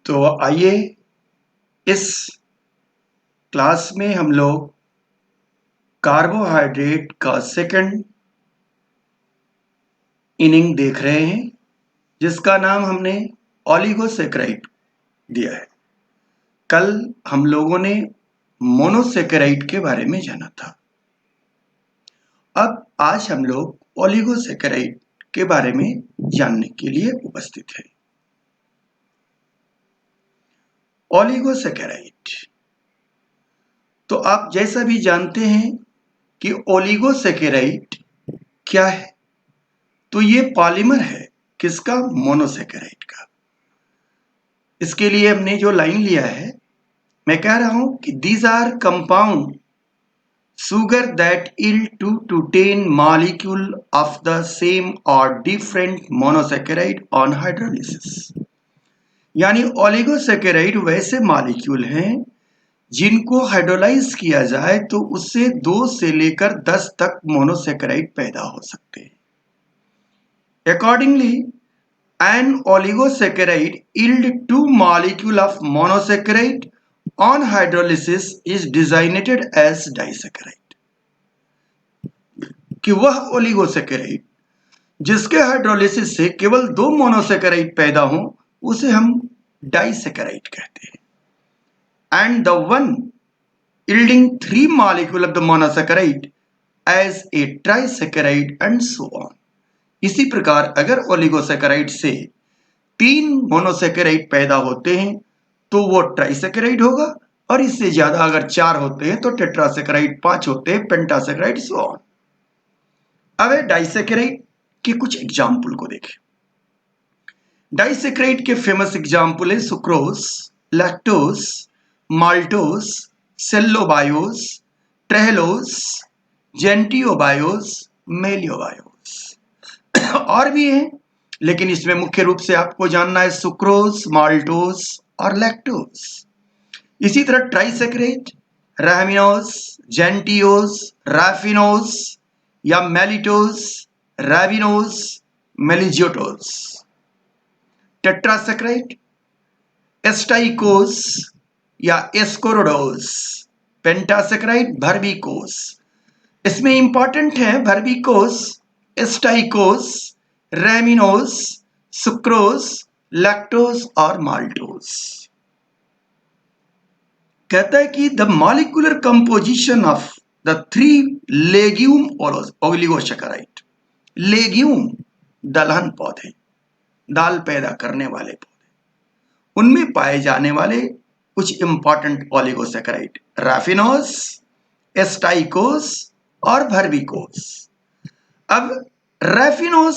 तो आइए इस क्लास में हम लोग कार्बोहाइड्रेट का सेकंड इनिंग देख रहे हैं, जिसका नाम हमने ओलिगोसैकेराइड दिया है। कल हम लोगों ने मोनोसैकेराइड के बारे में जाना था। अब आज हम लोग ओलिगोसैकेराइड के बारे में जानने के लिए उपस्थित हैं। ओलिगोसैकेराइड, तो आप जैसा भी जानते हैं कि ओलिगोसैकेराइड क्या है, तो ये पॉलीमर है किसका? मोनोसैकेराइड का। इसके लिए हमने जो लाइन लिया है, मैं कह रहा हूं कि these are compound sugar that yield 2 to 10 molecule of the same or different monosaccharide on hydrolysis। यानी ओलिगोसैकेराइड वैसे मॉलिक्यूल हैं जिनको हाइड्रोलाइज किया जाए तो उससे 2 से लेकर 10 तक मोनोसैकेराइड पैदा हो सकते हैं। Accordingly, an oligosaccharide yield 2 molecule of monosaccharide on hydrolysis is designated as disaccharide। कि वह ओलिगोसैकेराइड जिसके हाइड्रोलिसिस से केवल 2 मोनोसैकेराइड पैदा हो उसे हम डाइसैकेराइड कहते हैं। And the one yielding 3 molecule of the monosaccharide as a trisaccharide and so on। इसी प्रकार अगर ओलिगोसैकेराइड से 3 मोनोसैकेराइड पैदा होते हैं तो वो ट्राइसैकेराइड होगा, और इससे ज्यादा अगर 4 होते हैं तो टेट्रासैकेराइड, 5 होते हैं पेंटासैकेराइड, सो ऑन। अब डाइसैकेराइड के कुछ एग्जाम्पल को देखें। डाइसैकेराइड के फेमस एग्जाम्पल है सुक्रोज, लैक्टोज, माल्टोज, सेल्लोबायोज, ट्रेहलोज, जेंटियोबायोज, मेलियोबायोज। और भी हैं, लेकिन इसमें मुख्य रूप से आपको जानना है सुक्रोज, माल्टोज और लैक्टोज। इसी तरह ट्राइसैकेराइड रैमिनोज, जेंटियोज, रैफिनोज या मेलिटोज, रैबिनोज, मेलिजियोटोज। टेट्रासैकेराइड एस्टाइकोज या एस्कोरोडोज। पेंटासैकेराइड वर्बिकोज। इसमें इंपॉर्टेंट है वर्बिकोज, एस्टाइकोज, रैमिनोज, सुक्रोज, लैक्टोज और माल्टोज। कहता है कि the molecular composition of the 3 legume oligosaccharide. Legume दलहन पौधे, दाल पैदा करने वाले पौधे, उनमें पाए जाने वाले कुछ इंपॉर्टेंट ओलिगोसैकेराइड रैफिनोज, एस्टाइकोज और वर्बिकोज। अब रैफिनोज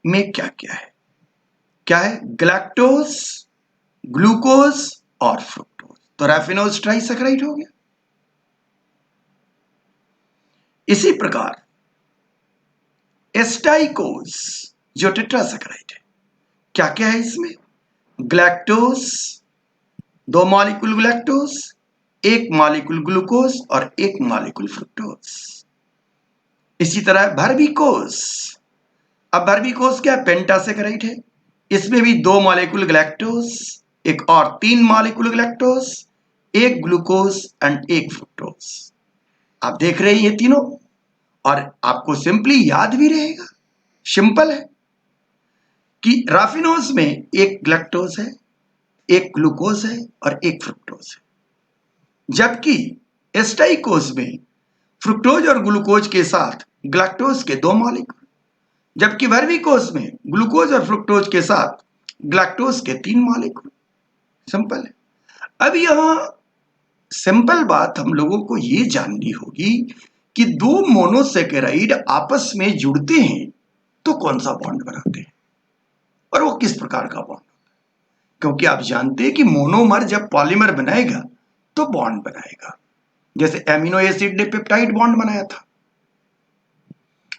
में क्या क्या है? क्या है? गैलेक्टोज, ग्लूकोज और फ्रुक्टोज। तो रैफिनोज ट्राइसैकेराइड हो गया। इसी प्रकार एस्टाइकोज जो टेट्रासैकेराइड है, क्या क्या है इसमें? Galactose, 2 molecule galactose, 1 molecule glucose और 1 मॉलिक्यूल फ्रुक्टोज। इसी तरह वर्बिकोज। अब वर्बिकोज क्या? पेंटासैकेराइड है। इसमें भी 2 मॉलिक्यूल गैलेक्टोज, एक और 3 molecule galactose, 1 glucose and 1 fructose. आप देख रहे हैं ये तीनों, और आपको सिंपली याद भी रहेगा, सिंपल है कि रैफिनोज में 1 गैलेक्टोज है, 1 ग्लूकोज है और 1 फ्रुक्टोज है। जबकि एस्टाइकोज में फ्रुक्टोज और ग्लूकोज के साथ गैलेक्टोज के 2 मॉलिक्यूल, जबकि वर्बिकोज में ग्लूकोज और फ्रुक्टोज के साथ गैलेक्टोज के 3 मॉलिक्यूल। सिंपल है। अब यहां सिंपल बात हम लोगों को यह जाननी होगी कि 2 मोनोसैकेराइड आपस में जुड़ते हैं तो कौन सा बॉन्ड बनाते हैं, और वो किस प्रकार का बॉन्ड होता है। क्योंकि आप जानते हैं कि मोनोमर जब पॉलीमर बनाएगा तो बॉन्ड बनाएगा। जैसे एमिनो एसिड ने पेप्टाइड बॉन्ड बनाया था,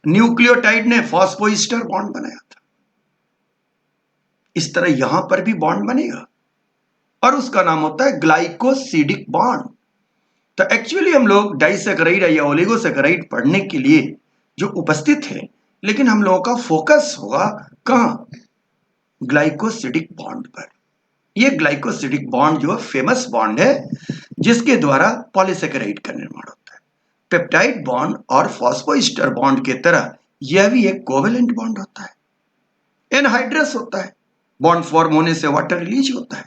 न्यूक्लियोटाइड ने फॉस्फोइस्टर बॉन्ड बनाया था, इस तरह यहां पर भी बॉन्ड बनेगा और उसका नाम होता है ग्लाइकोसिडिक बॉन्ड। तो एक्चुअली हम लोग डाइसैकेराइड या ओलिगोसैकेराइड पढ़ने के लिए जो उपस्थित है, लेकिन हम लोगों का फोकस होगा कहां? ग्लाइकोसिडिक बॉन्ड पर। ये ग्लाइकोसिडिक बॉन्ड जो फेमस बॉन्ड है जिसके द्वारा पॉलीसेकेराइड का निर्माण होता है। पेप्टाइड बॉन्ड और फॉस्फोइस्टर बॉन्ड के तरह यह भी एक कोवेलेंट बॉन्ड होता है। एनहाइड्रस होता है, बॉन्ड फॉर्म होने से वाटर रिलीज होता है।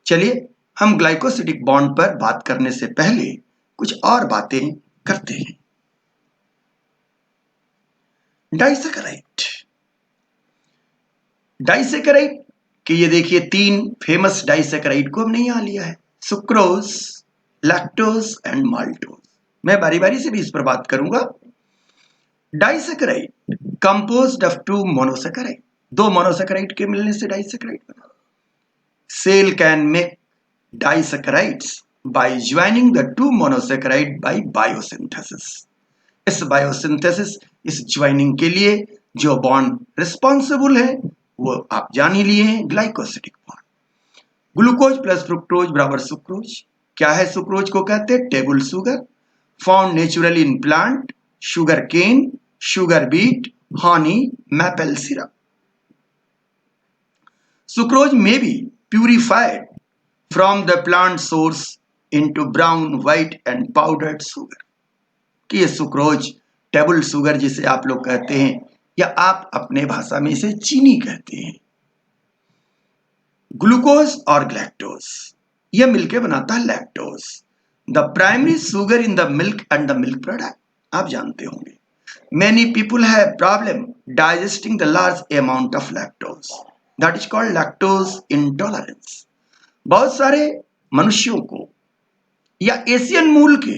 चलिए हम ग्लाइकोसिडिक बॉन्ड पर बात करने से पहले कुछ और बातें करते हैं। डाइसेकेराइड, डाइसेकेराइड कि ये देखिए 3 फेमस डाइसेकेराइड को हमने यहां लिया है, सुक्रोज, लैक्टोज एंड माल्टोज। मैं बारी बारी से भी इस पर बात करूंगा। Disaccharide composed of 2 monosaccharide, 2 monosaccharide के मिलने से डाइसेकेराइड बना। Cell can make disaccharides by joining the 2 monosaccharide by biosynthesis. इस बायोसिंथेसिस, इस ज्वाइनिंग के लिए जो बॉन्ड रिस्पॉन्सिबल है वो आप जान ही लिए हैं, glycosidic bond. Glucose plus fructose बराबर सुक्रोज। क्या है सुक्रोज को कहते हैं? Table sugar, found naturally in plant, sugar cane, sugar beet, honey, maple syrup. Sucrose में be purified from the plant source into brown, white and powdered sugar। कि ये sucrose, table sugar जिसे आप लोग कहते हैं या आप अपने भाषा में इसे चीनी कहते हैं। ग्लूकोज और ग्लैक्टोज यह मिलकर बनाता है lactose, the primary sugar in the milk and the milk product. आप जानते होंगे many people have problem digesting the large amount of lactose, that is called lactose intolerance। बहुत सारे मनुष्यों को या एशियन मूल के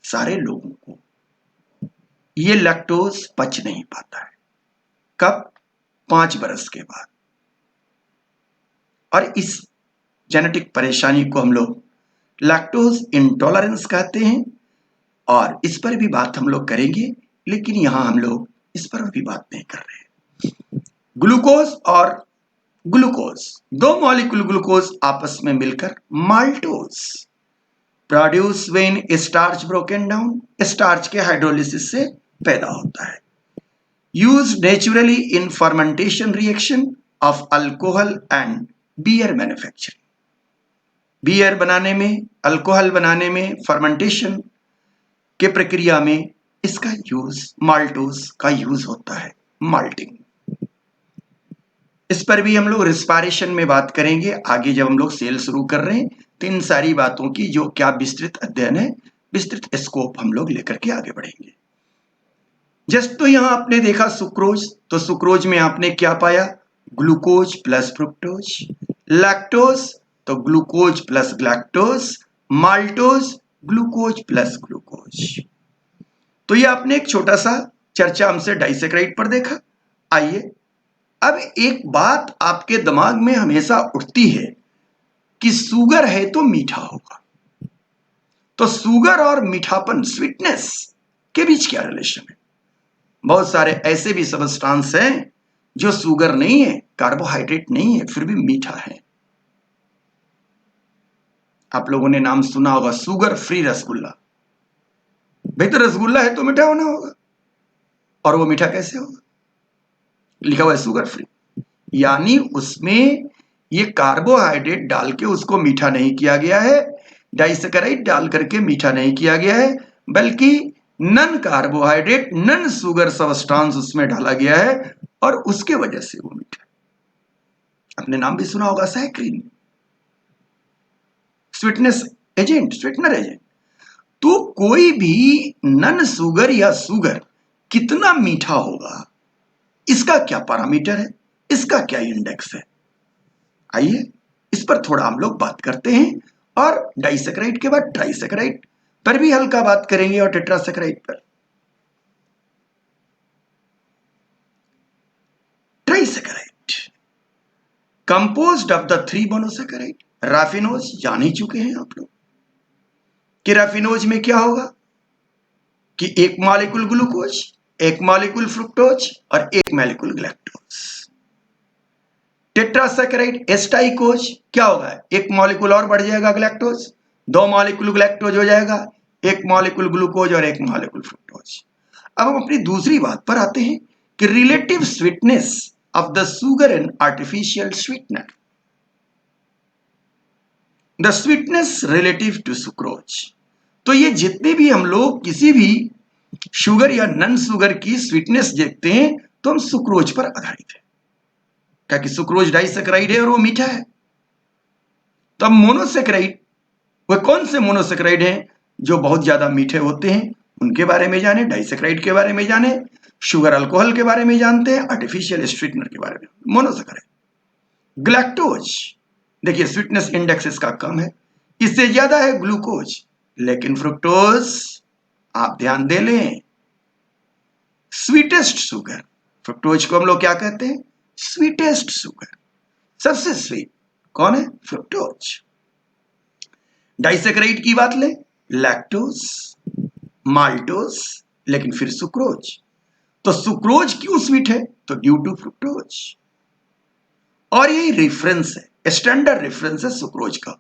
सारे लोगों को ये लैक्टोज पच नहीं पाता है। कब? 5 बरस के बाद। और इस जेनेटिक परेशानी को हम लोग लैक्टोज इंटॉलरेंस कहते हैं और इस पर भी बात हम लोग करेंगे, लेकिन यहां हम लोग इस पर भी बात नहीं कर रहे हैं। ग्लूकोज और ग्लूकोज, 2 मॉलिक्यूल ग्लूकोज आपस में मिलकर maltose produce when starch broken down, starch के हाइड्रोलिसिस से पैदा होता है। Use naturally in fermentation reaction of alcohol and beer manufacturing. Beer बनाने में, अल्कोहल बनाने में, फर्मेंटेशन के प्रक्रिया में इसका यूज, माल्टोज का यूज होता है, माल्टिंग। इस पर भी हम लोग रिस्पायरेशन में बात करेंगे आगे जब हम लोग सेल शुरू कर रहे हैं, तो इन सारी बातों की जो क्या विस्तृत अध्ययन है, विस्तृत स्कोप हम लोग लेकर के आगे बढ़ेंगे। जस्ट तो यहां आपने देखा सुक्रोज, तो सुक्रोज में आपने क्या पाया? Glucose plus fructose. लैक्टोज तो glucose plus galactose, maltose glucose plus glucose. तो ये आपने एक छोटा सा चर्चा हमसे डाइसेकेराइड पर देखा। आइए अब एक बात आपके दिमाग में हमेशा उठती है कि शुगर है तो मीठा होगा, तो शुगर और मीठापन, स्वीटनेस के बीच क्या रिलेशन है? बहुत सारे ऐसे भी सबस्टांस हैं जो शुगर नहीं है, कार्बोहाइड्रेट नहीं है, फिर भी मीठा है। आप लोगों ने नाम सुना होगा शुगर फ्री रसगुल्ला। भाई तो रसगुल्ला है तो मीठा होना होगा, और वो मीठा कैसे होगा? लिखा हुआ है शुगर फ्री, यानी उसमें ये कार्बोहाइड्रेट डाल के उसको मीठा नहीं किया गया है, डाइसेकेराइड डाल करके मीठा नहीं किया गया है, बल्कि non carbohydrate, non sugar substance उसमें डाला गया है और उसके वजह से वो मीठा। आपने नाम भी सुना होगा saccharin, sweetness agent, sweetener agent. तो कोई भी नन शुगर या शुगर कितना मीठा होगा, इसका क्या पैरामीटर है, इसका क्या इंडेक्स है? आइए इस पर थोड़ा हम लोग बात करते हैं और डाइसेकेराइड के बाद ट्राइसेकेराइड पर भी हल्का बात करेंगे और टेट्रासेकेराइड पर। ट्राइसेकेराइड कंपोज्ड ऑफ द 3 मोनोसेकेराइड। राफिनोज जान ही चुके हैं आप लोग कि राफिनोज में क्या होगा कि एक मॉलिक्यूल ग्लूकोज, एक मॉलिक्यूल फ्रुक्टोज और एक मॉलिक्यूल ग्लैक्टोज। टेट्रासेकेराइड एस्टाइकोज क्या होगा? एक मॉलिक्यूल और बढ़ जाएगा ग्लैक्टोज, 2 मॉलिक्यूल ग्लैक्टोज हो जाएगा, एक मॉलिक्यूल ग्लूकोज और एक मॉलिक्यूल फ्रुक्टोज। अब हम अपनी दूसरी बात पर आते हैं कि relative sweetness of the sugar and artificial sweetener. The sweetness relative to sucrose. तो ये जितने भी हम लोग किसी भी शुगर या नन शुगर की स्वीटनेस देखते हैं तो हम सुक्रोज पर आधारित है, क्योंकि सुक्रोज डाइसेकेराइड है और वो मीठा है। तो अब मोनोसेकेराइड, वे कौन से मोनोसेकेराइड हैं जो बहुत ज्यादा मीठे होते हैं, उनके बारे में जाने, डाइसेकेराइड के बारे में जाने, शुगर अल्कोहल के बारे में जानते हैं, आर्टिफिशियल स्वीटनर के बारे में। मोनोसेकेराइड ग्लैक्टोज, देखिए स्वीटनेस इंडेक्स इसका कम है, इससे ज्यादा है ग्लूकोज, लेकिन फ्रुक्टोज आप ध्यान दे लें स्वीटेस्ट शुगर। फ्रुक्टोज को हम लोग क्या कहते हैं? स्वीटेस्ट शुगर, सबसे स्वीट कौन है? फ्रुक्टोज। डाइसेकेराइड की बात लें, लैक्टोज, माल्टोज, लेकिन फिर सुक्रोज। तो सुक्रोज क्यों स्वीट है? तो ड्यू टू फ्रुक्टोज। और यही रेफरेंस है, स्टैंडर्ड रेफरेंस है सुक्रोज का।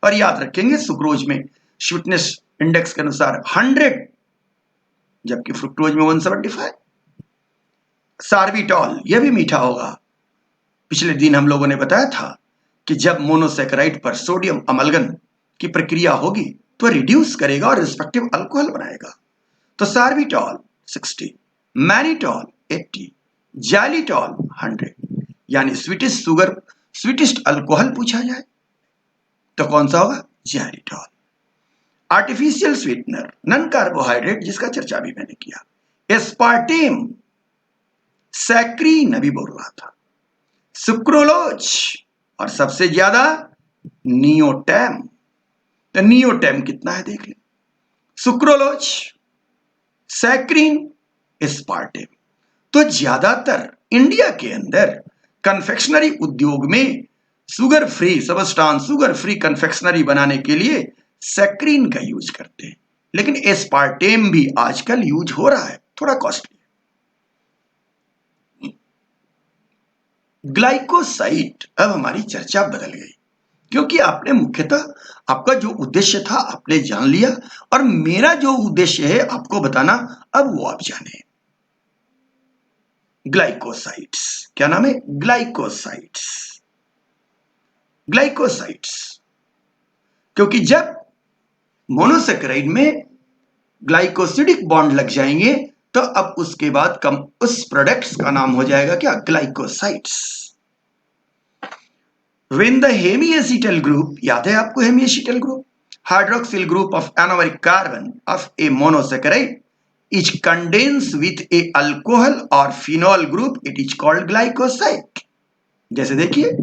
और याद रखेंगे सुक्रोज में स्वीटनेस इंडेक्स के अनुसार 100, जबकि फ्रुक्टोज में 175। सार्बिटॉल, यह भी मीठा होगा। पिछले दिन हम लोगों ने बताया था कि जब मोनोसेकेराइड पर सोडियम अमलगन की प्रक्रिया होगी तो रिड्यूस करेगा और रिस्पेक्टिव अल्कोहल बनाएगा। तो सार्बिटॉल 60, मैनिटॉल 80, जाइलिटॉल 100। यानी स्वीटेस्ट शुगर, स्वीटेस्ट अल्कोहल पूछा जाए तो कौन सा होगा? Xylitol. Artificial sweetener, non carbohydrate, जिसका चर्चा भी मैंने किया, एस्पार्टेम, सैक्रीन अभी बोल रहा था, सुक्रोलोज, और सबसे ज्यादा नियोटेम। तो नियोटेम कितना है देख लें, सुक्रोलोज, सैक्रीन, एस्पार्टेम। तो ज्यादातर इंडिया के अंदर कन्फेक्शनरी उद्योग में sugar free substance, sugar free confectionery बनाने के लिए सैक्रीन का यूज करते हैं, लेकिन एस्पार्टेम भी आजकल यूज हो रहा है, थोड़ा कॉस्टली। ग्लाइकोसाइड, अब हमारी चर्चा बदल गई, क्योंकि आपने मुख्यतः आपका जो उद्देश्य था आपने जान लिया, और मेरा जो उद्देश्य है आपको बताना, अब वो आप जाने। ग्लाइकोसाइड्स, क्या नाम है? ग्लाइकोसाइड्स। ग्लाइकोसाइड्स, क्योंकि जब मोनोसेकेराइड में ग्लाइकोसिडिक बॉन्ड लग जाएंगे तो अब उसके बाद कम उस प्रोडक्ट्स का नाम हो जाएगा क्या? Glycosides. When the hemiacetal group, याद है आपको hemiacetal group, hydroxyl group of anomeric carbon of a monosaccharide is condensed with a alcohol or phenol group, it is called glycoside। जैसे देखिए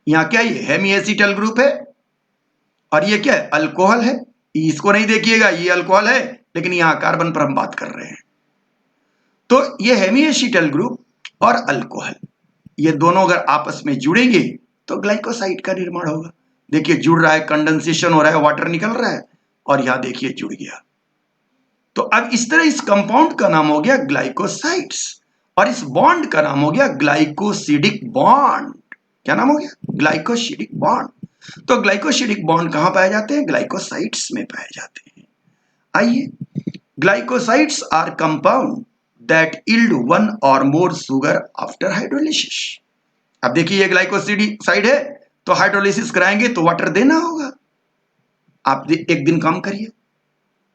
यहाँ क्या, ये hemiacetal group है और ये क्या है? अल्कोहल है। इसको नहीं देखिएगा, ये अल्कोहल है, लेकिन यहाँ कार्बन पर हम बात कर रहे हैं। तो ये हेमिएसिटल ग्रुप और अल्कोहल, ये दोनों अगर आपस में जुड़ेंगे तो ग्लाइकोसाइड का निर्माण होगा। देखिए जुड़ रहा है, कंडेंसेशन हो रहा है, वाटर निकल रहा है, और यहां देखिए जुड़ गया। तो अब इस तरह इस कंपाउंड का नाम हो गया ग्लाइकोसाइड्स, और इस बॉन्ड का नाम हो गया ग्लाइकोसिडिक बॉन्ड। क्या नाम हो गया? Glycosidic bond. तो ग्लाइकोसिडिक बॉन्ड कहां पाए जाते हैं? ग्लाइकोसाइड्स में पाए जाते हैं। आइए, glycosides are compound that yield one और मोर शुगर आफ्टर हाइड्रोलिसिस। अब देखिए ये ग्लाइकोसाइड है, तो हाइड्रोलिसिस कराएंगे तो वाटर देना होगा। आप एक दिन काम करिए,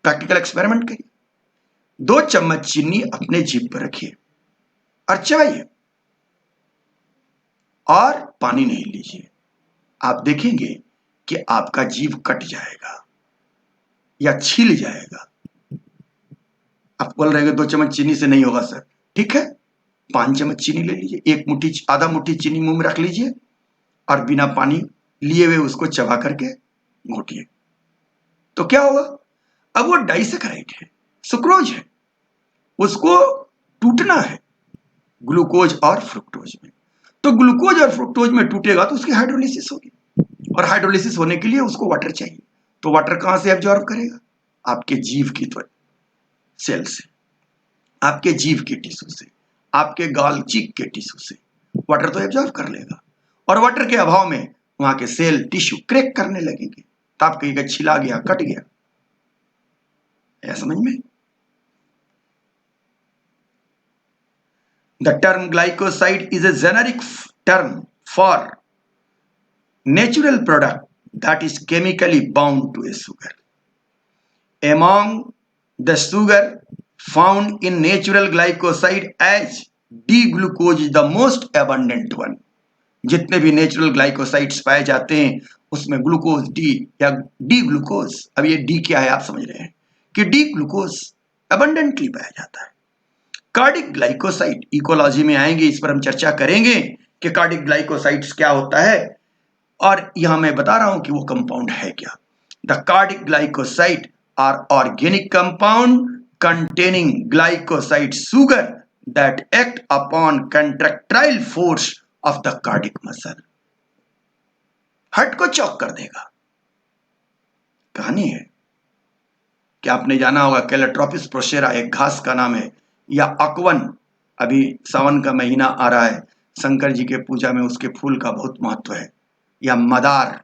प्रैक्टिकल एक्सपेरिमेंट करिए, 2 चम्मच चीनी अपने जीभ पर रखिए और चबाइए, और पानी नहीं लीजिए। आप देखेंगे कि आपका जीभ कट जाएगा या छिल जाएगा। आप बोल रहे हैं 2 चम्मच चीनी से नहीं होगा सर, ठीक है 5 चम्मच चीनी ले लीजिए, 1 मुट्ठी, आधा मुट्ठी चीनी मुंह में रख लीजिए और बिना पानी लिए हुए उसको चबा करके घोटिए। तो क्या होगा? अब वो डाइसेकेराइड है, सुक्रोज है, उसको टूटना है ग्लूकोज और फ्रुक्टोज में। तो ग्लूकोज और फ्रुक्टोज में टूटेगा तो उसकी हाइड्रोलिसिस होगी, और हाइड्रोलिसिस होने के लिए उसको वाटर चाहिए। तो वाटर कहां से एब्जॉर्ब करेगा? आपके जीभ की सेल से, आपके जीभ के टिश्यू से, आपके गाल चीक के टिश्यू से वाटर तो एब्जॉर्ब कर लेगा, और वाटर के अभाव में वहां के सेल टिश्यू क्रैक करने लगेंगे, तो आप कहिएगा छिला गया, कट गया। है समझ में? The term glycoside is a generic term for natural product that is chemically bound to a sugar. Among the sugar found in natural glycoside as D-glucose is the most abundant one. जितने भी natural glycosides पाए जाते हैं उसमें glucose D या D glucose, अब ये D क्या है आप समझ रहे हैं कि डी ग्लूकोज अबंडेंटली पाया जाता है। कार्डिक ग्लाइकोसाइड इकोलॉजी में आएंगे, इस पर हम चर्चा करेंगे कि कार्डिक ग्लाइकोसाइड्स क्या होता है, और यहां मैं बता रहा हूं कि वो कंपाउंड है क्या। The cardiac glycoside are organic compound containing glycoside sugar that act upon contractile force of the cardiac muscle. Heart को चौक कर देगा। कहानी है कि आपने जाना होगा कैलेट्रोपिस प्रोसेरा एक घास का नाम है, या अकवन, अभी सावन का महीना आ रहा है, शंकर जी के पूजा में उसके फूल का बहुत महत्व है, या मदार,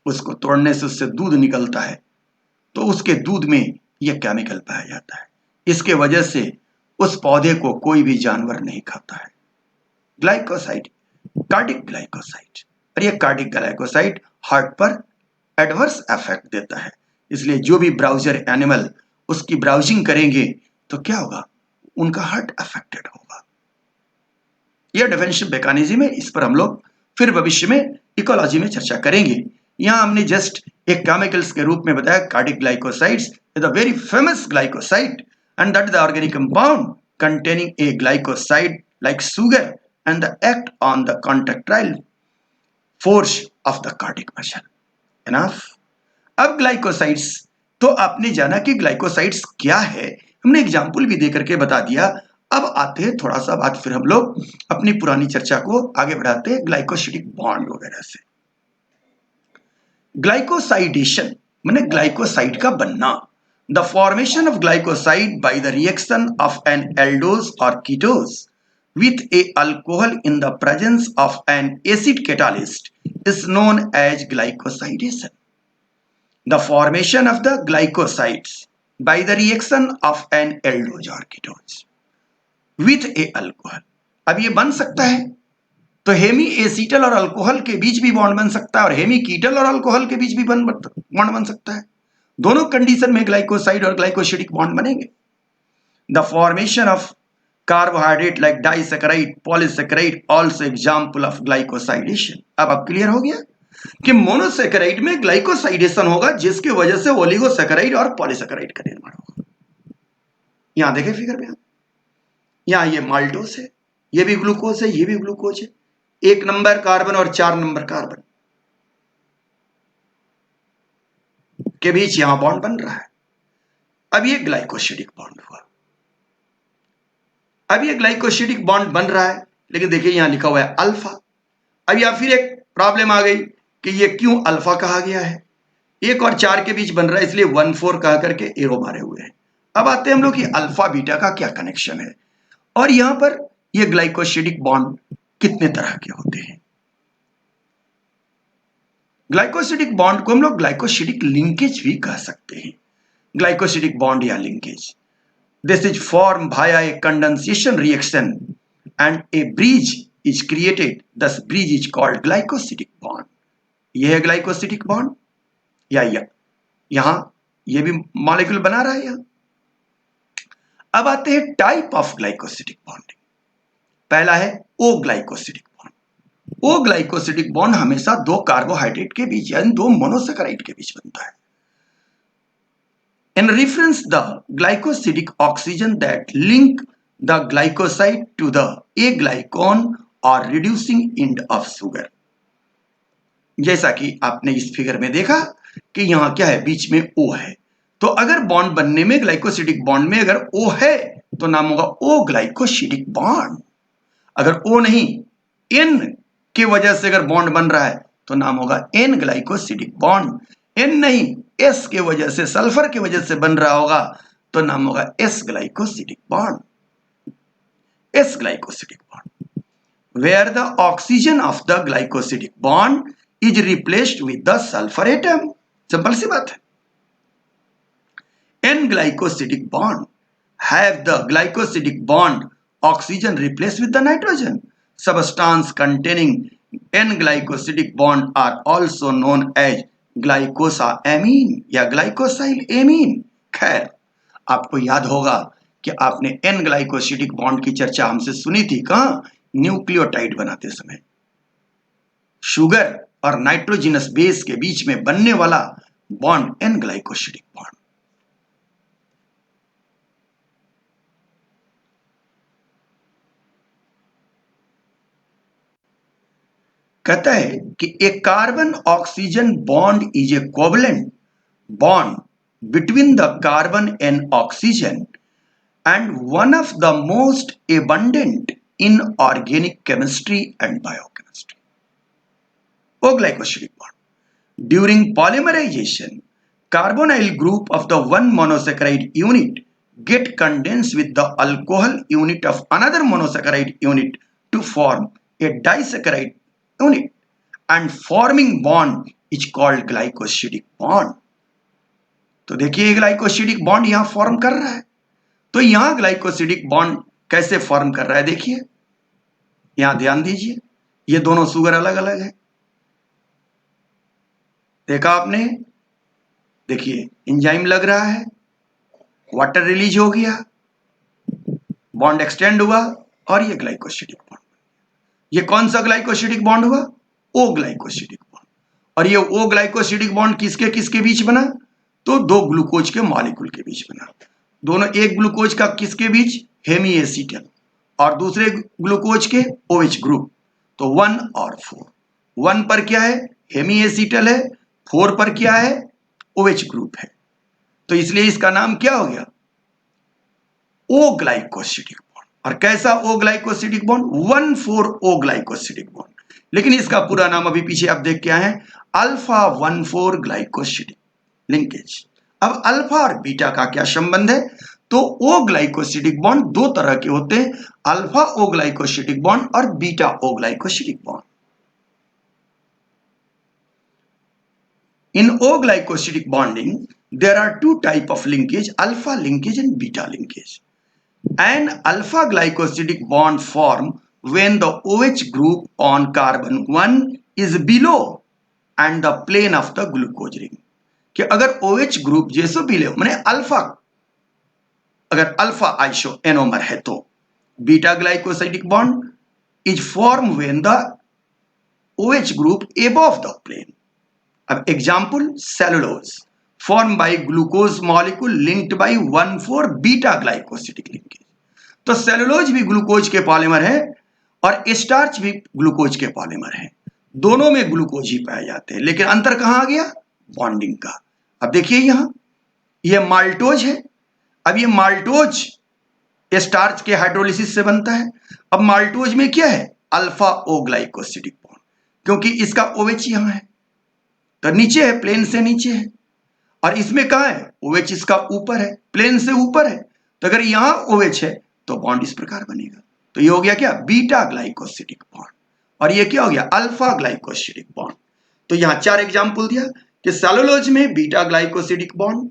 उसको तोड़ने से उससे दूध निकलता है, तो उसके दूध में यह केमिकल पाया जाता है। इसके वजह से उस पौधे को कोई भी जानवर नहीं खाता है। ग्लाइकोसाइड, कार्डिक ग्लाइकोसाइड, और यह कार्डिक ग्लाइकोसाइड हार्ट पर एडवर्स इफेक्ट देता है। इसलिए जो भी ब्राउजर एनिमल उसकी ब्राउजिंग करेंगे तो क्या होगा, उनका हार्ट अफेक्टेड होगा। यह डिफरेंशियल मैकेनिज्म है, इस पर हम लोग फिर भविष्य में इकोलॉजी में चर्चा करेंगे। यहां हमने जस्ट एक केमिकल्स के रूप में बताया cardiac glycosides is a very famous glycoside and that is the organic compound containing a glycoside like sugar and the act on the contractile force of the cardiac muscle. Enough. अब glycosides तो आपने जाना कि glycosides क्या है, हमने example भी देकर के बता दिया। अब आते हैं थोड़ा सा बात, फिर हम लोग अपनी पुरानी चर्चा को आगे बढ़ाते हैं ग्लाइकोसिडिक बॉन्ड वगैरह से। ग्लाइकोसाइडेशन माने ग्लाइकोसाइड का बनना, the formation of glycoside by the reaction of an aldose or ketose with a alcohol in the presence of an acid catalyst is known as glycosidation. The formation of the glycosides by the reaction of an aldose or ketose with a alcohol, अब ये बन सकता है तो Hemy acetal और alcohol के बीच भी bond बन सकता है और हेमी कीटल और अल्कोहल के बीच भी बॉन्ड बन सकता है। दोनों कंडीशन में ग्लाइकोसाइड और ग्लाइकोसिडिक बॉन्ड बनेंगे। The formation of carbohydrate like disaccharide, polysaccharide also example of glycosidation. अब क्लियर हो गया कि मोनोसैकेराइड में ग्लाइकोसाइडेशन होगा जिसकी वजह से ओलिगोसैकेराइड और पॉलीसैकेराइड का निर्माण होगा। यहां देखें फिगर में, यहां ये माल्टोस है, ये भी ग्लूकोज है, ये भी ग्लूकोज है, 1 नंबर कार्बन और 4 नंबर कार्बन के बीच यहां बॉन्ड बन रहा है। अब ये ग्लाइकोसिडिक बॉन्ड हुआ। अब ये ग्लाइकोसिडिक बॉन्ड बन रहा है, लेकिन देखिए यहां लिखा हुआ है अल्फा। अब यहां फिर एक प्रॉब्लम आ गई कि ये क्यों अल्फा कहा गया है, 1 और 4 के बीच बन रहा है इसलिए 1,4 कह करके एरो मारे हुए हैं। अब आते हैं हम लोग कि अल्फा बीटा का क्या कनेक्शन है और यहां पर ये ग्लाइकोसिडिक बॉन्ड कितने तरह के होते हैं। ग्लाइकोसिडिक बॉन्ड को हम लोग ग्लाइकोसिडिक लिंकेज भी कह सकते हैं। ग्लाइकोसिडिक बॉन्ड या linkage, this is formed via a condensation reaction and a bridge is created, thus bridge is called glycosidic bond। यह है ग्लाइकोसिडिक बॉन्ड, या यहां यह भी मॉलिक्यूल बना रहा है यहां। अब आते हैं टाइप ऑफ ग्लाइकोसिडिक बॉन्डिंग। पहला है ओ ग्लाइकोसिडिक बॉन्ड। ओ ग्लाइकोसिडिक बॉन्ड हमेशा 2 कार्बोहाइड्रेट के बीच यानी 2 मोनोसैकेराइड के बीच बनता है। In reference the glycosidic oxygen that link the glycoside to the aglycone or reducing end of sugar। जैसा कि आपने इस फिगर में देखा कि यहां क्या है, बीच में O है, तो अगर बॉन्ड बनने में ग्लाइकोसिडिक बॉन्ड में अगर O है तो नाम होगा O ग्लाइकोसिडिक बॉन्ड। अगर O नहीं, N की वजह से अगर बॉन्ड बन रहा है तो नाम होगा N ग्लाइकोसिडिक बॉन्ड। N नहीं, S के वजह से, सल्फर की वजह से बन रहा होगा तो नाम होगा S glycosidic bond. S glycosidic bond where the oxygen of the glycosidic bond is replaced with the sulfur atom। Simple सी बात है। N glycosidic bond have the glycosidic bond oxygen replaced with the nitrogen substance containing N glycosidic bond are also known as ग्लाइकोसाएमीन या ग्लाइकोसाइल amine. खैर, आपको याद होगा कि आपने N ग्लाइकोसिडिक बॉन्ड की चर्चा हमसे सुनी थी। कहां? न्यूक्लियोटाइड बनाते समय। शुगर और नाइट्रोजिनस बेस के बीच में बनने वाला बॉन्ड N ग्लाइकोसिडिक बॉन्ड। कहता है कि a carbon oxygen bond is a covalent bond between the carbon and oxygen and one of the most abundant in organic chemistry and biochemistry. O-glycosidic bond. During polymerization, carbonyl group of the one monosaccharide unit get condensed with the alcohol unit of another monosaccharide unit to form a disaccharide unit, and forming bond is called glycosidic bond. तो देखिए glycosidic bond यहां form कर रहा है। तो यहां glycosidic bond कैसे form कर रहा है देखिए, यहां ध्यान दीजिए, ये दोनों शुगर अलग अलग है। देखा आपने? देखिए एंजाइम लग रहा है, वाटर रिलीज हो गया, बॉन्ड एक्सटेंड हुआ और ये ग्लाइकोसिडिक बॉन्ड। ये कौन सा ग्लाइकोसिडिक बॉन्ड हुआ? ओ ग्लाइकोसिडिक बॉन्ड। और ये ओ ग्लाइकोसिडिक बॉन्ड किसके किसके बीच बना? तो दो ग्लूकोज के मॉलिक्यूल के बीच बना। दोनों, एक ग्लूकोज का किसके बीच? हेमी एसिटल, और दूसरे ग्लूकोज के OH ग्रुप। तो 1 और 4। 1 पर क्या है? हेमी एसिटल है। 4 पर क्या है? OH ग्रुप है। तो इसलिए इसका नाम क्या हो गया? ओ ग्लाइकोसिडिक बॉन्ड। और कैसा ओ ग्लाइकोसिडिक बॉन्ड? 1,4 ओ ग्लाइकोसिडिक बॉन्ड। लेकिन इसका पूरा नाम अभी पीछे आप देख के आए हैं, अल्फा 1,4 ग्लाइकोसिडिक लिंकेज। अब अल्फा और बीटा का क्या संबंध है? तो ओ ग्लाइकोसिडिक बॉन्ड दो तरह के होते हैं, अल्फा ओ ग्लाइकोसिडिक बॉन्ड और beta O glycosidic bond. In O-glycosidic bonding, there are two types of linkage, alpha linkage and beta linkage. An alpha glycosidic bond form when the OH group on carbon 1 is below and the plane of the glucose ring. कि अगर OH group जैसे below माने alpha, अगर alpha iso anomer है तो beta glycosidic bond is form when the OH group above the plane. अब example, cellulose form by glucose molecule linked by 1,4 beta glycosidic linkage. तो cellulose भी glucose के polymer है और स्टार्च भी ग्लूकोज के पॉलीमर है। दोनों में ग्लूकोज ही पाए जाते हैं, लेकिन अंतर कहां आ गया? बॉन्डिंग का। अब देखिए यहां ये माल्टोज है। अब ये माल्टोज स्टार्च के हाइड्रोलिसिस से बनता है। अब माल्टोज में क्या है? अल्फा ओ ग्लाइकोसिडिक बॉन्ड, क्योंकि इसका OH यहां है तो नीचे है, प्लेन से नीचे है। और इसमें कहां है? OH इसका ऊपर है, प्लेन से ऊपर है। तो अगर यहां OH है तो बॉन्ड इस प्रकार बनेगा। तो ये हो गया क्या? Beta glycosidic bond. और ये क्या हो गया? Alpha glycosidic bond. तो यहां 4 एग्जाम्पल दिया कि सेलुलोज में बीटा ग्लाइकोसिडिक बॉन्ड,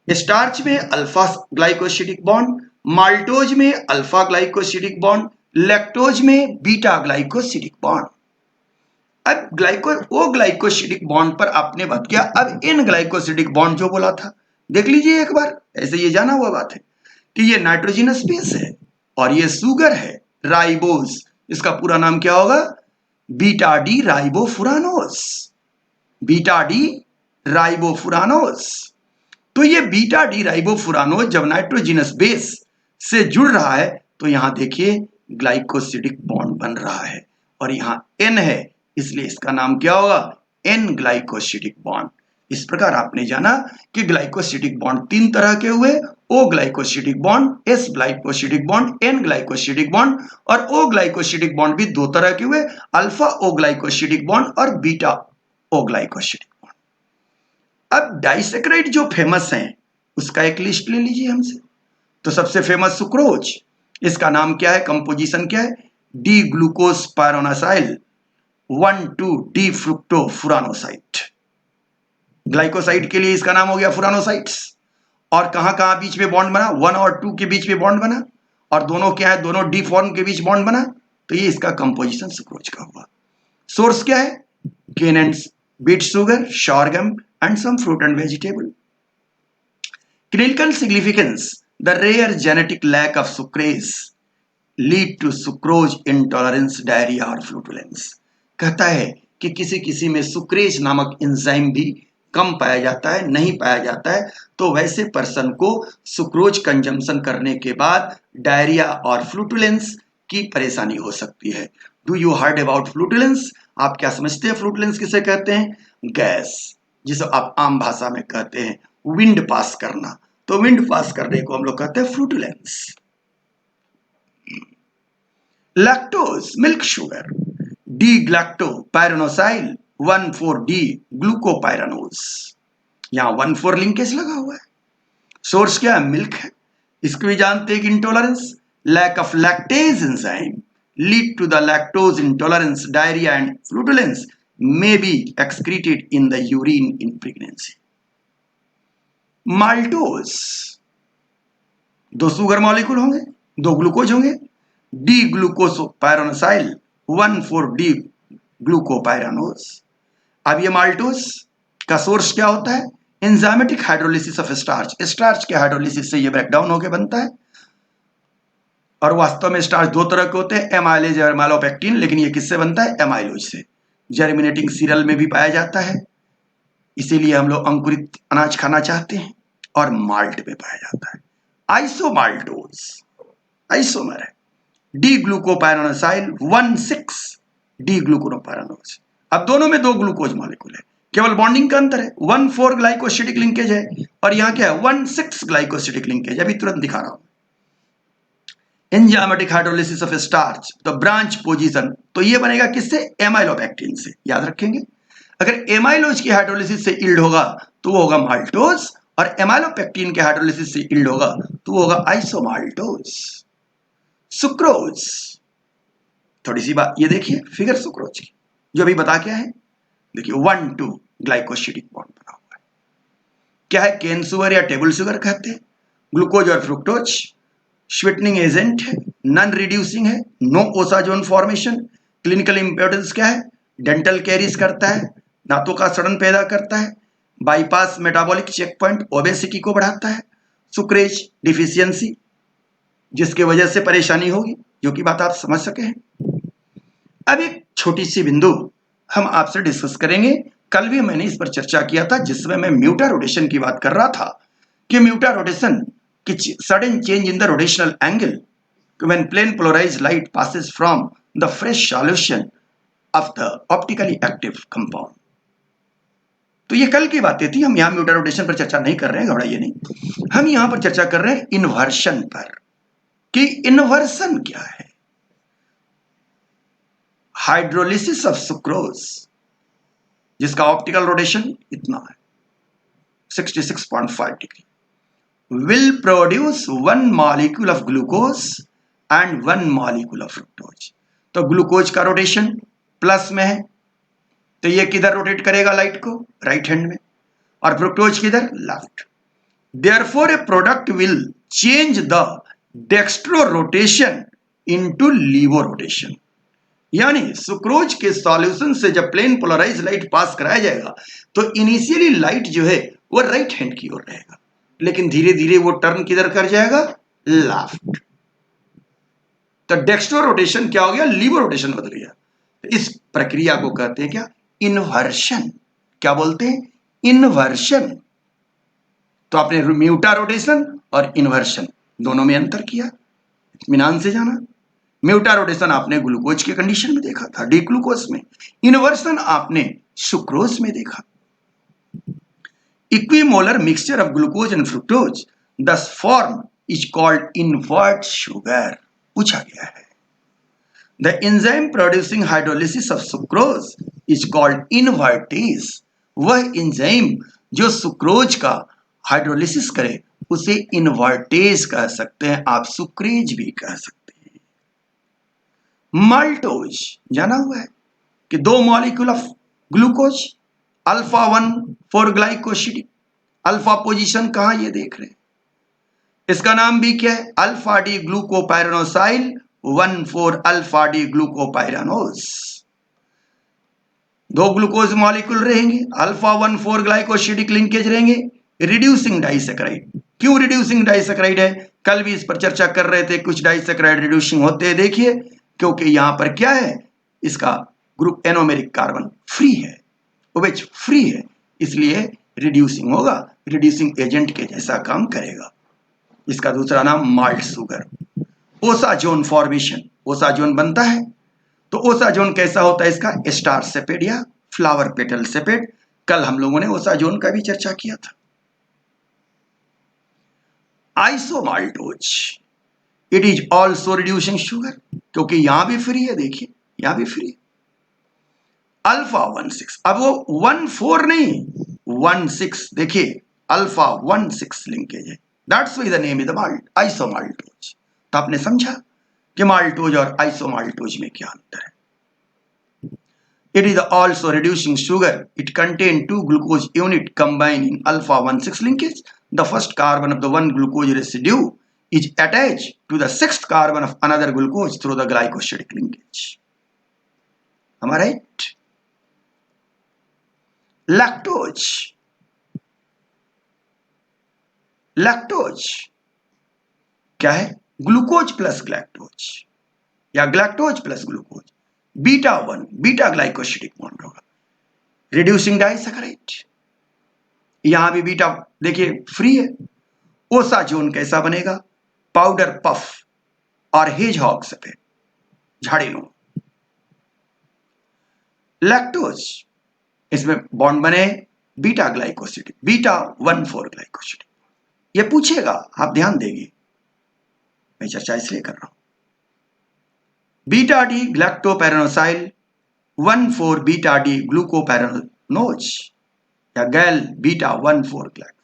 स्टार्च में अल्फा ग्लाइकोसिडिक बॉन्ड, माल्टोज में अल्फा ग्लाइकोसिडिक बॉन्ड, लैक्टोज में बीटा ग्लाइकोसिडिक बॉन्ड। अब ओ ग्लाइकोसिडिक बॉन्ड पर आपने बात किया। अब इन ग्लाइकोसिडिक बॉन्ड जो बोला था देख लीजिए एक बार, ऐसे ये जाना हुआ बात है कि ये नाइट्रोजनस बेस है और ये शुगर है राइबोज। इसका पूरा नाम क्या होगा? Beta D ribofuranose. Beta D ribofuranose. तो ये बीटा डी राइबोफुरानोज जब नाइट्रोजनस बेस से जुड़ रहा है तो यहां देखिए ग्लाइकोसिडिक बॉन्ड बन रहा है और यहां N है, इसलिए इसका नाम क्या होगा? N glycosidic bond. इस प्रकार आपने जाना कि ग्लाइकोसिडिक बॉन्ड 3 तरह के हुए, O glycosidic bond, S glycosidic bond, N glycosidic bond. और O ग्लाइकोसिडिक बॉन्ड भी 2 तरह के हुए, अल्फा O ग्लाइकोसिडिक बॉन्ड और बीटा O ग्लाइकोसिडिक बॉन्ड। अब डाइसैकराइड जो फेमस हैं उसका एक लिस्ट ले लीजिए हमसे। तो सबसे फेमस सुक्रोज, इसका नाम क्या है? कंपोजिशन क्या है? D glucose pyranosyl 1,2 D fructo furanoside. Glycoside के लिए इसका नाम हो गया फुरानोसाइट्स। और कहां कहां बीच में बॉन्ड बना? 1 और 2 के बीच में बॉन्ड बना और दोनों क्या है? दोनों डी फॉर्म के बीच बॉन्ड बना। तो ये इसका कंपोजिशन सुक्रोज का हुआ। सोर्स क्या है? Cane and beet sugar, sorghum and some fruit and vegetable. Clinical significance: the rare genetic lack of sucrase lead to sucrose intolerance, diarrhea और फ्लूटुलेंस। कहता है कि किसी किसी में सुक्रेज नामक एंजाइम भी कम पाया जाता है, नहीं पाया जाता है, तो वैसे पर्सन को सुक्रोज कंजम्पशन करने के बाद डायरिया और फ्लूटुलेंस की परेशानी हो सकती है। Do you heard about flatulence? आप क्या समझते हैं फ्लूटुलेंस किसे कहते हैं? गैस, जिसे आप आम भाषा में कहते हैं विंड पास करना, तो विंड पास करने को हम लोग कहते हैं flatulence. Lactose milk sugar, D galactopyranosyl 1,4-D glucopyranose. यहां 1,4 लिंकेज लगा हुआ है। सोर्स क्या है? मिल्क है। इसको भी जानते हैं कि intolerance, lack of lactase enzyme lead to the lactose intolerance, diarrhoea and flatulence may be excreted in the urine in pregnancy. Maltose, 2 sugar molecule होंगे, 2 ग्लूकोज होंगे, डी ग्लूकोपाइरानोसाइल 1,4-D ग्लूकोपाइरानोज। अब ये माल्टोज का सोर्स क्या होता है? Enzymatic hydrolysis of starch, starch के hydrolysis से ये ब्रेकडाउन होकर बनता है। और वास्तव में स्टार्च 2 तरह के होते हैं, एमाइलेज और माइलोपेक्टिन, लेकिन ये किससे बनता है? एमाइलोज से। जर्मिनेटिंग सीरियल में भी पाया जाता है, इसीलिए हम लोग अंकुरित अनाज खाना चाहते हैं, और माल्ट में पाया जाता है। आइसोमाल्टोज आइसोमर है, डी ग्लूकोपाइरानोसाइल 1,6-D ग्लूकोपाइरानोज। अब दोनों में 2 ग्लूकोज मॉलिक्यूल है, केवल बॉन्डिंग का अंतर है। 1,4 ग्लाइकोसिडिक लिंकेज है और यहां क्या है? 1,6 ग्लाइकोसिडिक लिंकेज। अभी तुरंत दिखा रहा हूं। एंजाइमेटिक हाइड्रोलिसिस ऑफ स्टार्च, तो ब्रांच पोजीशन, तो ये बनेगा किससे? एमाइलोपेक्टिन से। याद रखेंगे, अगर एमाइलोज की हाइड्रोलिसिस से इल्ड होगा तो वो होगा माल्टोज, और एमाइलोपेक्टिन के हाइड्रोलिसिस से इल्ड होगा तो वो होगा आइसोमाल्टोज। सुक्रोज, थोड़ी सी बात ये देखिए फिगर सुक्रोज की, जो अभी बता क्या है, देखिए 1,2 ग्लाइकोसिडिक बॉन्ड बना हुआ है। क्या है? केन शुगर या टेबल शुगर कहते हैं। ग्लूकोज और फ्रुक्टोज स्वीटनिंग एजेंट है, नॉन रिड्यूसिंग है, no osazone formation. Clinical importance क्या है? डेंटल कैरीज करता है, दांतों का सड़न पैदा करता है, bypass metabolic check point, obesity को बढ़ाता है, सुक्रेज डिफिशियंसी जिसके वजह से परेशानी होगी, जो कि बात आप समझ सके हैं। अब एक छोटी सी बिंदु हम आपसे डिस्कस करेंगे। कल भी मैंने इस पर चर्चा किया था, जिसमें मैं म्यूटा रोटेशन की बात कर रहा था कि म्यूटा रोटेशन की sudden change in the rotational angle when plane polarized light passes from the fresh solution of the optically active compound। तो ये कल की बातें थी, हम यहां म्यूटा रोटेशन पर चर्चा नहीं कर रहे हैं, घबराइए नहीं। हम यहां पर चर्चा कर रहे हैं इन्वर्शन पर, कि इन्वर्सन क्या है। हाइड्रोलिसिस ऑफ सुक्रोज, जिसका ऑप्टिकल रोटेशन इतना है 66.5 degree, will produce 1 molecule of glucose and 1 molecule of fructose। तो ग्लूकोज का रोटेशन प्लस में है, तो ये किधर रोटेट करेगा लाइट को? राइट हैंड में, और फ्रुक्टोज किधर? Left. Therefore A product will change the dextro rotation into लीवो rotation. यानी सुक्रोज के सॉल्यूशन से जब प्लेन पोलराइज लाइट पास कराया जाएगा तो इनिशियली लाइट जो है वो राइट हैंड की ओर रहेगा, लेकिन धीरे धीरे वो टर्न किधर कर जाएगा? लेफ्ट। तो डेक्स्ट्रो रोटेशन क्या हो गया? लीवो रोटेशन बदल गया। इस प्रक्रिया को कहते हैं क्या? इन्वर्शन। क्या बोलते हैं? इन्वर्शन। तो आपने म्यूटा रोटेशन और इन्वर्शन दोनों में अंतर किया, इत्मीनान से जाना। म्यूटा रोटेशन आपने ग्लूकोज के कंडीशन में देखा था, डी ग्लूकोज में। इन्वर्सन आपने सुक्रोज में देखा। Equimolar mixture of glucose and fructose this form is called invert sugar. पूछा गया है। The enzyme producing hydrolysis of sucrose is called invertase। वह एंजाइम जो सुक्रोज का हाइड्रोलिसिस करे उसे इन्वर्टेज कह सकते हैं, आप सुक्रेज भी कह सकते हैं। माल्टोज जाना हुआ है कि 2 molecule of glucose, alpha 1,4 glycosidic. Alpha position कहां ये देख रहे हैं, इसका नाम भी क्या है? Alpha D glucopyranosyl 1,4 alpha D glucopyranose. दो ग्लूकोज मॉलिक्यूल रहेंगे, अल्फा 1,4 ग्लाइकोसिडिक लिंकेज रहेंगे, रिड्यूसिंग डाइसैकेराइड। क्यों रिड्यूसिंग डाइसैकेराइड है? कल भी इस पर चर्चा कर रहे थे, कुछ डाइसैकेराइड रिड्यूसिंग होते हैं, देखिए, क्योंकि यहां पर क्या है, इसका ग्रुप एनोमेरिक कार्बन फ्री है, OH फ्री है, इसलिए रिड्यूसिंग होगा, रिड्यूसिंग एजेंट के जैसा काम करेगा। इसका दूसरा नाम malt sugar. Osazone formation, osazone बनता है, तो ओसाजोन कैसा होता है इसका? स्टार सेपेड या फ्लावर पेटल सेपेड। कल हम लोगों ने ओसाजोन का भी चर्चा किया था। Isomaltose, it is also reducing sugar, क्योंकि यहां भी फ्री है, देखिए यहां भी फ्री। अल्फा 1,6, अब वो 1,4 नहीं, 1,6, देखिए अल्फा 1,6 लिंकेज है, that's why the name is malt isomaltose. तो आपने समझा कि माल्टोज और आइसोमाल्टोज में क्या अंतर है। It is also reducing sugar. It contains two glucose unit combined in alpha 1,6 linkage. The first carbon of the one glucose residue is attached to the sixth carbon of another glucose through the glycosidic linkage. Am I right? Lactose. Lactose क्या है? Glucose plus galactose या galactose plus glucose, beta 1 beta glycosidic bond होगा, reducing disaccharide. यहां भी beta देखिए free है। Osazone कैसा बनेगा? पाउडर पफ और हेजहॉग सफेद झाड़ीनुमा। लैक्टोज, इसमें बॉन्ड बने बीटा ग्लाइकोसिडिक, बीटा 1,4 ग्लाइकोसिडिक। ये पूछेगा, आप ध्यान देंगे, मैं चर्चा इसलिए कर रहा हूं। बीटा डी ग्लैक्टोपेरानोसाइल 1,4 बीटा डी ग्लूकोपेरानोज या गैल बीटा 1,4 ग्लैक्स,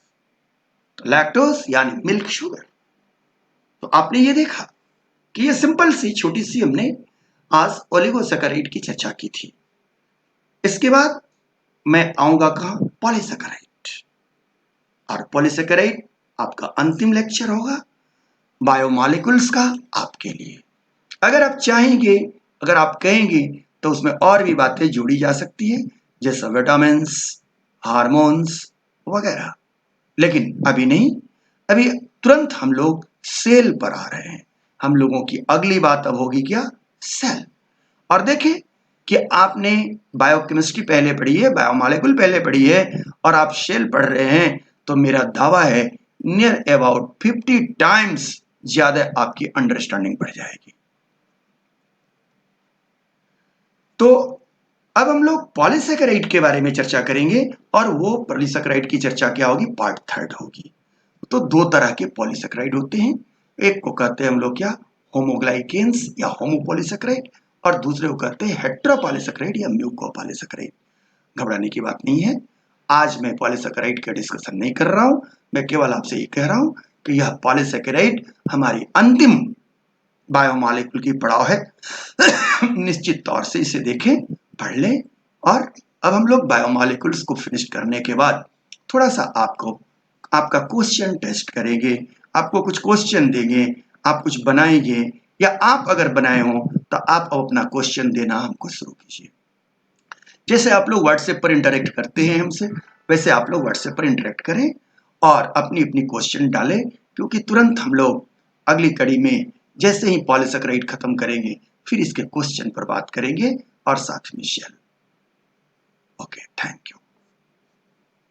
तो लैक्टोज यानी मिल्क शुगर। तो आपने ये देखा कि ये सिंपल सी छोटी सी हमने आज ओलिगोसैकेराइड की चर्चा की थी। इसके बाद मैं आऊंगा कहां? पॉलीसैकेराइड। और पॉलीसैकेराइड आपका अंतिम लेक्चर होगा बायोमॉलिक्यूल्स का आपके लिए। अगर आप चाहेंगे, अगर आप कहेंगे, तो उसमें और भी बातें जोड़ी जा सकती है, जैसे विटामिन्स, हार्मोन्स वगैरह, लेकिन अभी नहीं। अभी तुरंत हम लोग सेल पर आ रहे हैं। हम लोगों की अगली बात अब होगी क्या? सेल। और देखिए कि आपने बायोकेमिस्ट्री पहले पढ़ी है, बायोमॉलिक्यूल पहले पढ़ी है, और आप सेल पढ़ रहे हैं, तो मेरा दावा है नियर अबाउट 50 टाइम्स ज्यादा आपकी अंडरस्टैंडिंग बढ़ जाएगी। तो अब हम लोग पॉलीसैकेराइड के बारे में चर्चा करेंगे, और वो पॉलीसैकेराइड की चर्चा क्या होगी? पार्ट 3 होगी। तो दो तरह के पॉलीसैकेराइड होते हैं, एक को कहते हैं हम लोग क्या? होमोग्लाइकेन्स या होमोपॉलीसैकेराइड, और दूसरे को कहते हैं हेटेरोपॉलीसैकेराइड या म्यूकोपॉलीसैकेराइड। घबराने की बात नहीं है, आज मैं पॉलीसैकेराइड का डिस्कशन नहीं कर रहा हूं, मैं केवल आपसे ये कह रहा हूं कि यह पॉलीसैकेराइड हमारी अंतिम बायोमॉलिक्यूल की पड़ाव है। निश्चित तौर से इसे देखें, पढ़ लें, और अब हम लोग बायोमॉलिक्यूल्स को फिनिश करने के बाद थोड़ा सा आपका क्वेश्चन टेस्ट करेंगे, आपको कुछ क्वेश्चन देंगे, आप कुछ बनाएंगे, या आप अगर बनाए हो तो आप अपना क्वेश्चन देना हमको शुरू कीजिए। जैसे आप लोग व्हाट्सएप पर इंटरेक्ट करते हैं हमसे, वैसे आप लोग व्हाट्सएप पर इंटरेक्ट करें और अपनी अपनी क्वेश्चन डालें, क्योंकि तुरंत हम लोग अगली कड़ी में जैसे ही पॉलीसैकेराइड खत्म करेंगे, फिर इसके क्वेश्चन पर बात करेंगे और साथ में शेयर। Okay, thank